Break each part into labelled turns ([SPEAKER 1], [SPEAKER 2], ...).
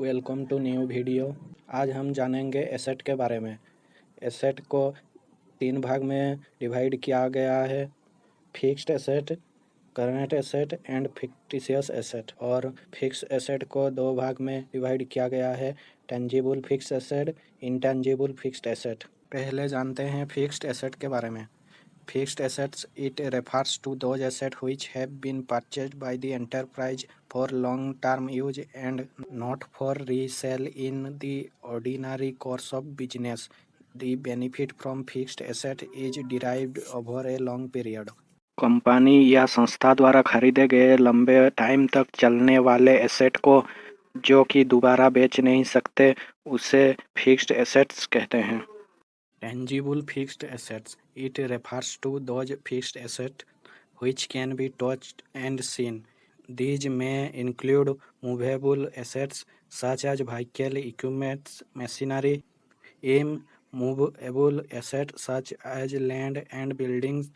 [SPEAKER 1] Welcome to new video. आज हम जानेंगे एसेट के बारे में। एसेट को 3 भाग में डिवाइड किया गया है: fixed asset, current asset and fictitious asset. और फिक्स्ड एसेट को 2 भाग में डिवाइड किया गया है: tangible fixed asset, intangible fixed asset. पहले जानते हैं फिक्स्ड एसेट के बारे में। Fixed assets, it refers to those assets which have been purchased by the enterprise for long-term use and not for resale in the ordinary course of business. The benefit from fixed asset is derived over a long period. Company या संस्था द्वारा खरीदे गए लंबे time तक चलने वाले asset को जो कि दोबारा बेच नहीं सकते उसे फिक्स्ड एसेट्स कहते हैं। Tangible fixed assets, it refers to those fixed assets which can be touched and seen. These may include movable assets such as vehicle, equipment, machinery, immovable assets such as land and buildings,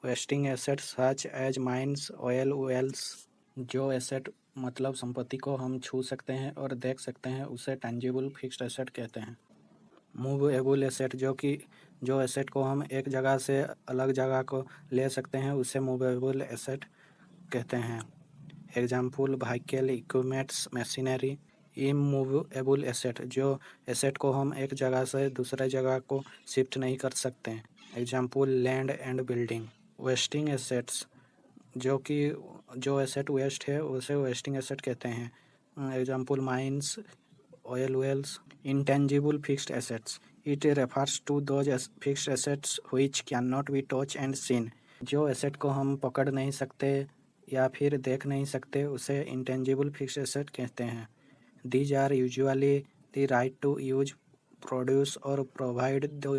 [SPEAKER 1] vesting assets such as mines, oil wells। जो asset मतलब संपत्ति को हम छू सकते हैं और देख सकते हैं उसे टेंजिबल फिक्स्ड एसेट कहते हैं। मूवेबल एसेट जो एसेट को हम एक जगह से अलग जगह को ले सकते हैं उसे मूवेबल एसेट कहते हैं। Example: vehicle, equipments, machinery. Immovable asset जो एसेट को हम एक जगह से दूसरे जगह को शिफ्ट नहीं कर सकते। Example: land and building. Wasting assets जो एसेट वेस्ट है उसे वेस्टिंग एसेट कहते हैं। Example: mines, oil wells। Intangible fixed assets, it refers to those fixed assets which cannot be touched and seen। जो एसेट को हम पकड़ नहीं सकते या फिर देख नहीं सकते उसे इंटेंजिबल फिक्स्ड एसेट कहते हैं। These are usually the right to use, produce or provide the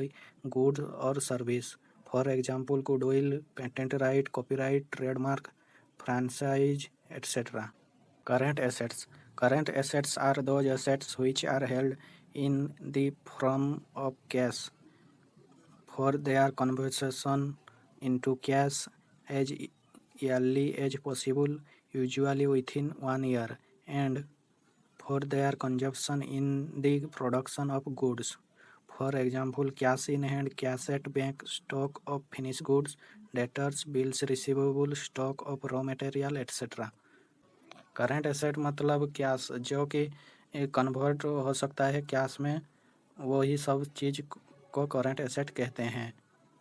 [SPEAKER 1] goods or service। For example, goodwill, patent right, copyright, trademark, franchise, etc. Current assets, current assets are those assets which are held in the form of cash for their conversion into cash as early as possible, usually within 1 year, and for their consumption in the production of goods। For example, cash in hand, cash at bank, stock of finished goods, debtors, bills receivable, stock of raw material, etc। Current asset मतलब cash जो कि convert हो सकता है cash में, वही सब चीज़ को करंट एसेट कहते हैं।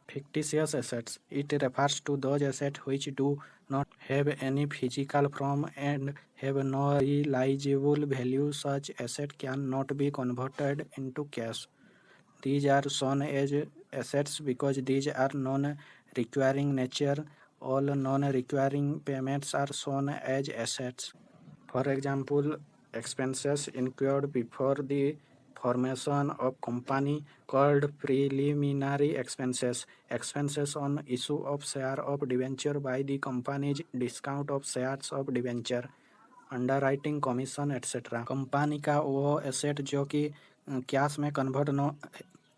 [SPEAKER 1] Fictitious assets, it refers to those asset which do not have any physical form and have no realisable value. Such asset can not be converted into cash. These are shown as assets because these are non-recurring nature. All non-recurring payments are shown as assets. For example, expenses incurred before the formation of company called preliminary expenses, expenses on issue of share of debenture by the company's discount of shares of debenture, underwriting commission etcetera. Company का वो asset जो कि cash में convert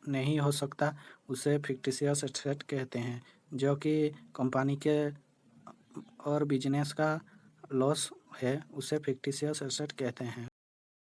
[SPEAKER 1] नहीं हो सकता उसे fictitious asset कहते हैं। जो कि कंपनी के और बिजनेस का लॉस है उसे फिक्टिशियस एसेट कहते हैं।